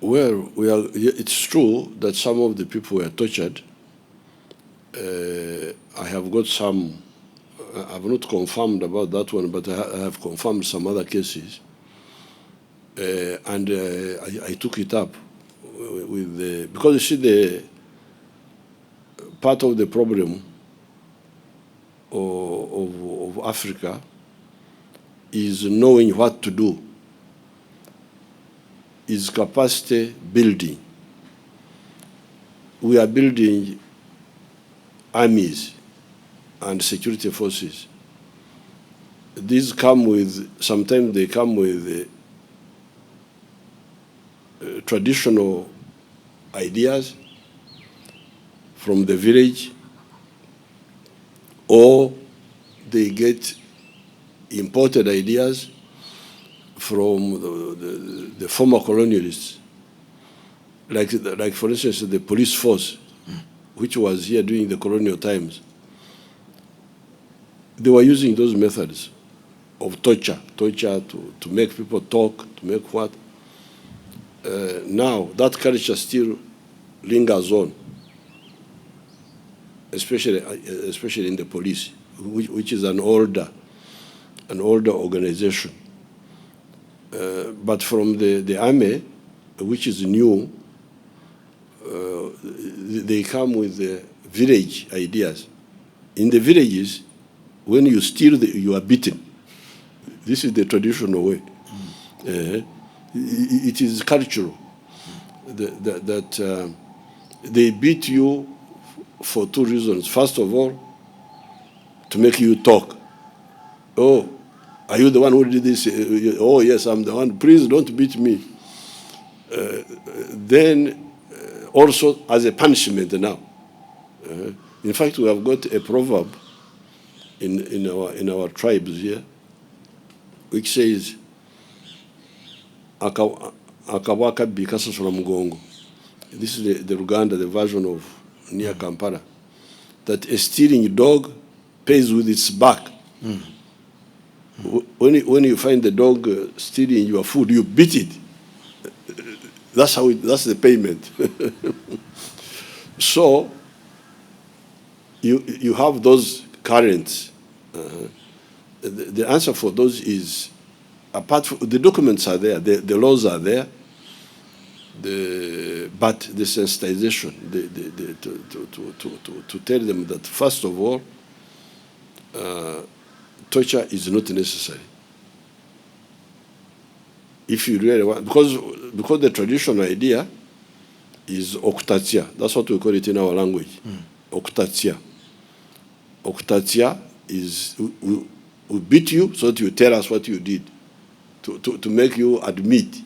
Well, it's true that some of the people were tortured. I have got some, I've not confirmed about that one, but I have confirmed some other cases. And I took it up with because you see, the part of the problem of Africa is knowing what to do, is capacity building. We are building armies and security forces. These come with, sometimes they come with traditional ideas from the village, or they get imported ideas from the former colonialists, like for instance, the police force, which was here during the colonial times. They were using those methods of torture to make people talk, to make what. Now, that culture still lingers on, especially in the police, which is an older organization. But from the army, which is new, they come with the village ideas. In the villages, when you steal, you are beaten. This is the traditional way. It is cultural that they beat you for two reasons. First of all, to make you talk. Oh, are you the one who did this? Oh, yes, I'm the one. Please don't beat me. Then also as a punishment now. In fact, we have got a proverb in our tribes here, which says, akawaka bikasa sura mugongo. This is the Luganda, the version of near Kampala, that a stealing dog pays with its back. When you find the dog stealing your food, you beat it. That's that's the payment. So you have those currents. The answer for those is, apart from the documents are there, the laws are there, but the sensitization, to tell them that first of all, torture is not necessary. If you really want, because the traditional idea is okutatia. That's what we call it in our language. Okutatia. Okutatia is we beat you so that you tell us what you did, to make you admit.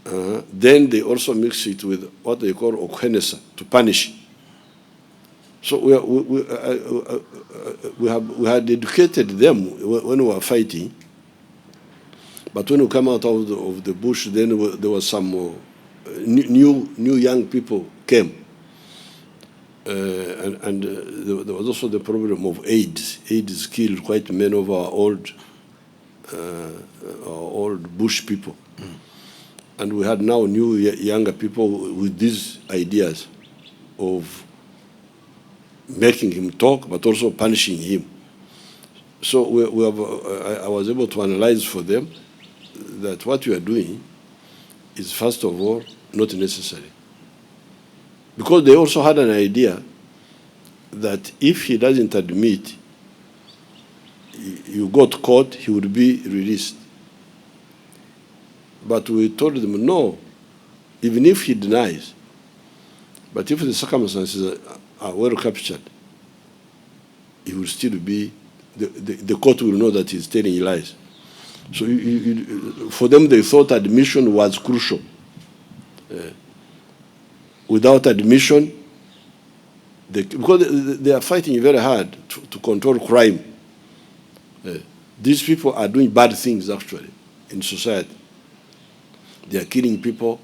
Then they also mix it with what they call okhenesa, to punish. So we had educated them when we were fighting, but when we come out of the bush, then there was some new young people came, and there was also the problem of AIDS. AIDS killed quite many of our old bush people, and we had now new younger people with these ideas of making him talk, but also punishing him. So I was able to analyze for them that what you are doing is, first of all, not necessary. Because they also had an idea that if he doesn't admit, you got caught, he would be released. But we told them, no, even if he denies, but if the circumstances are well captured, he will still be, the court will know that he's telling lies. So for them, they thought admission was crucial. Without admission, because they are fighting very hard to control crime. These people are doing bad things, actually, in society. They are killing people.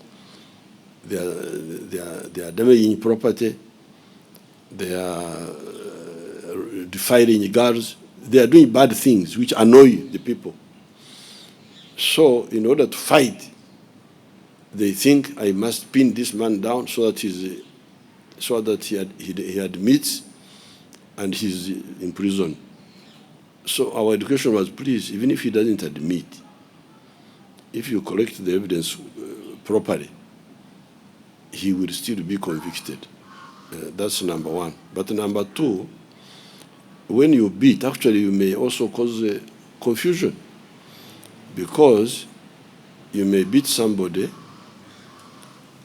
They are damaging property. They are defiling girls. They are doing bad things which annoy the people. So in order to fight they think I must pin this man down so that he admits and he's in prison. So our education was, please, even if he doesn't admit, if you collect the evidence properly, he will still be convicted. That's number one. But number two, when you beat, actually you may also cause confusion, because you may beat somebody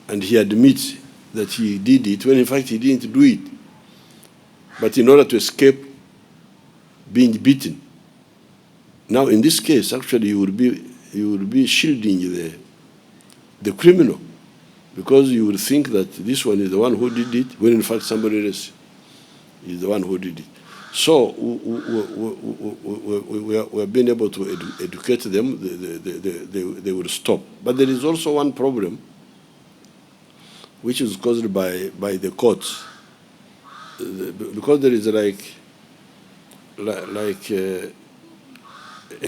and he admits that he did it when in fact he didn't do it. But in order to escape being beaten, now in this case, actually you will be shielding the criminal, because you will think that this one is the one who did it, when in fact somebody else is the one who did it. So we have been able to educate them, they will stop. But there is also one problem, which is caused by the courts, because there is like a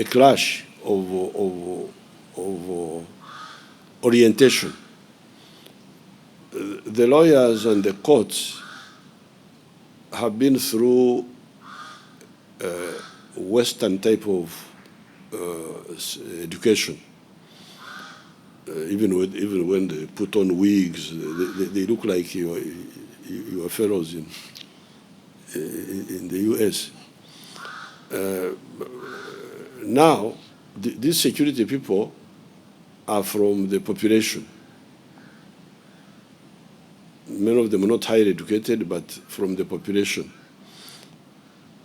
clash of orientation. The lawyers and the courts have been through Western type of education. Even when they put on wigs, they look like you are fellows in the U.S. Now, these security people are from the population. Many of them are not highly educated, but from the population,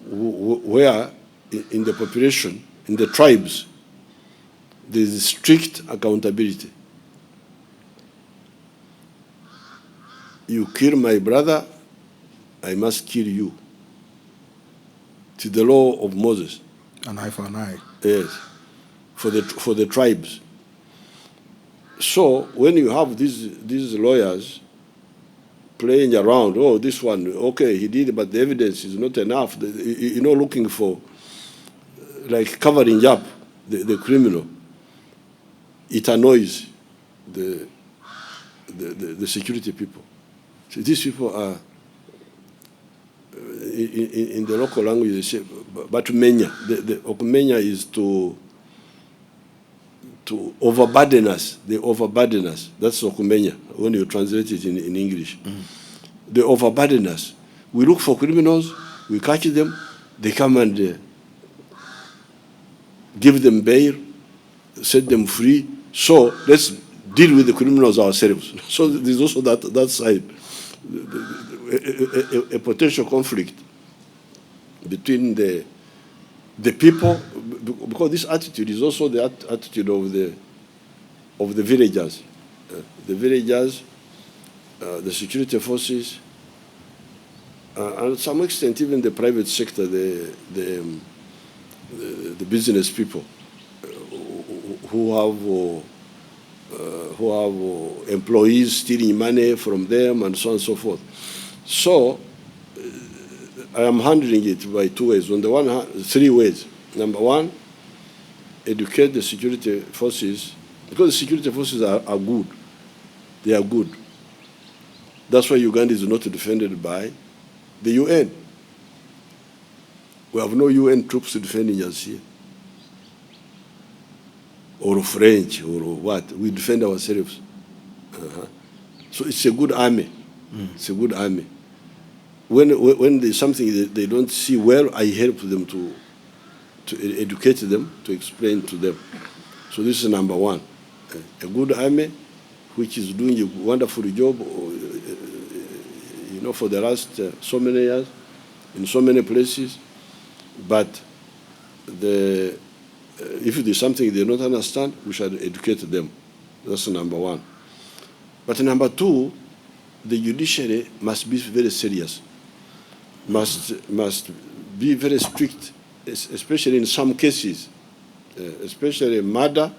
where in the population, in the tribes, there is strict accountability. You kill my brother, I must kill you. To the law of Moses. An eye for an eye. Yes, for the tribes. So when you have these lawyers playing around, oh, this one, okay, he did it, but the evidence is not enough. Looking for, like, covering up the criminal. It annoys the security people. So these people are, in the local language, they say, batumenya. The okumenya is to overburden us. They overburden us. That's okumenya when you translate it in English. Mm. They overburden us. We look for criminals, we catch them, they come and give them bail, set them free. So let's deal with the criminals ourselves. So there's also that side, a potential conflict between the people, because this attitude is also the attitude of the villagers. The villagers, the security forces, and to some extent even the private sector, the business people who have employees stealing money from them and so on and so forth. So I am handling it by two ways. On the one hand, three ways. Number one, educate the security forces, because the security forces are good. They are good. That's why Uganda is not defended by the UN. We have no UN troops defending us here, or French, or what. We defend ourselves. So it's a good army. It's a good army. When there's something they don't see well, I help them to educate them, to explain to them. So this is number one. A good army, which is doing a wonderful job, for the last so many years, in so many places. But if there's something they don't understand, we should educate them. That's number one. But number two, the judiciary must be very serious, must be very strict, especially in some cases, especially murder,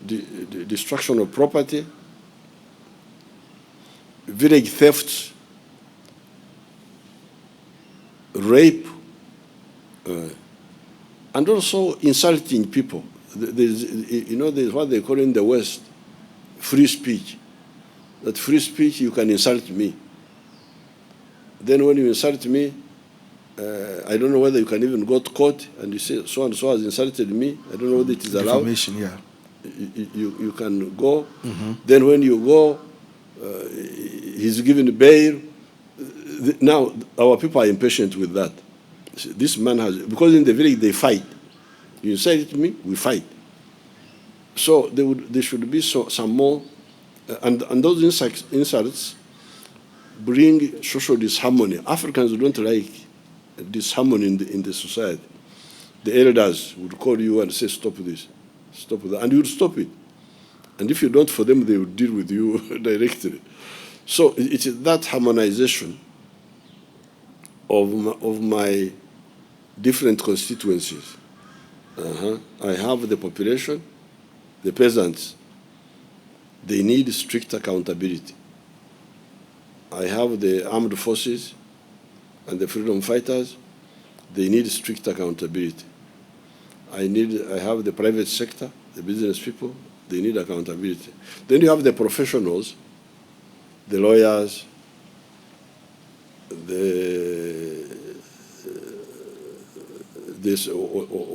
the destruction of property, village thefts, rape, and also insulting people. there's what they call in the West free speech. That free speech, you can insult me. Then when you insult me, I don't know whether you can even go to court and you say so and so has insulted me. I don't know whether it is allowed. Defamation, yeah. You can go. Then when you go, he's given bail. Now our people are impatient with that. This man has, because in the village they fight. You insult me, we fight. So there should be some more, and those insults bring social disharmony. Africans don't like disharmony in the society. The elders would call you and say, stop this, stop that, and you would stop it. And if you don't for them, they would deal with you directly. So it is that harmonization of my different constituencies. I have the population, the peasants, they need strict accountability. I have the armed forces and the freedom fighters, they need strict accountability. I have the private sector, the business people, they need accountability. Then you have the professionals, the lawyers,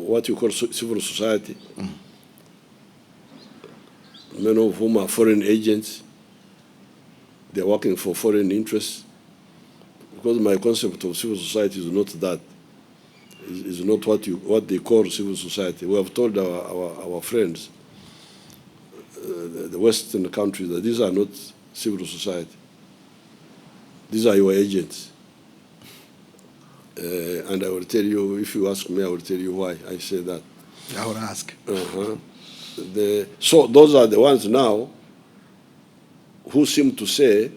what you call civil society, many of whom are foreign agents. They're working for foreign interests. Because my concept of civil society is not that. Is not what they call civil society. We have told our friends, the Western countries, that these are not civil society. These are your agents. And I will tell you, if you ask me, I will tell you why I say that. I would ask. So those are the ones now who seem to say,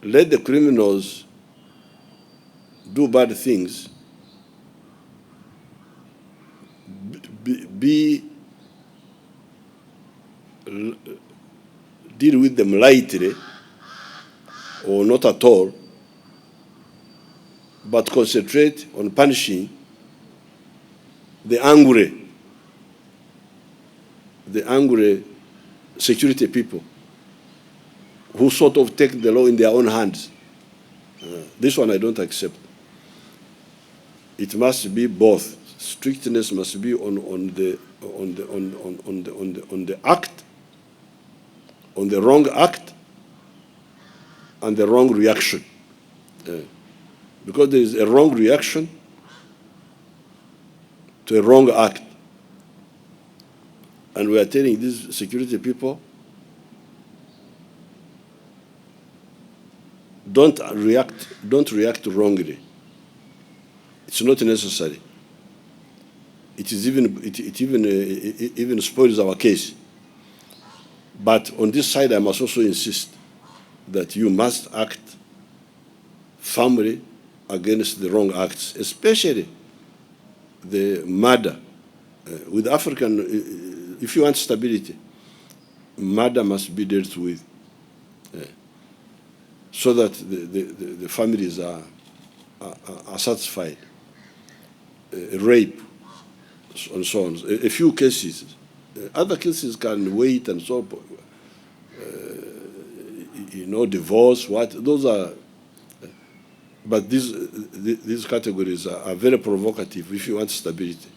let the criminals do bad things, deal with them lightly or not at all, but concentrate on punishing the angry security people who sort of take the law in their own hands. This one I don't accept. It must be both. Strictness must be on the act, on the wrong act, and the wrong reaction. Because there is a wrong reaction to a wrong act. And we are telling these security people, don't react wrongly. It's not necessary. It even spoils our case. But on this side, I must also insist that you must act firmly against the wrong acts, especially the murder. With African, if you want stability, murder must be dealt with, so that the families are satisfied. Rape, and so on. A few cases. Other cases can wait and so on. Divorce, those are. But these categories are very provocative if you want stability.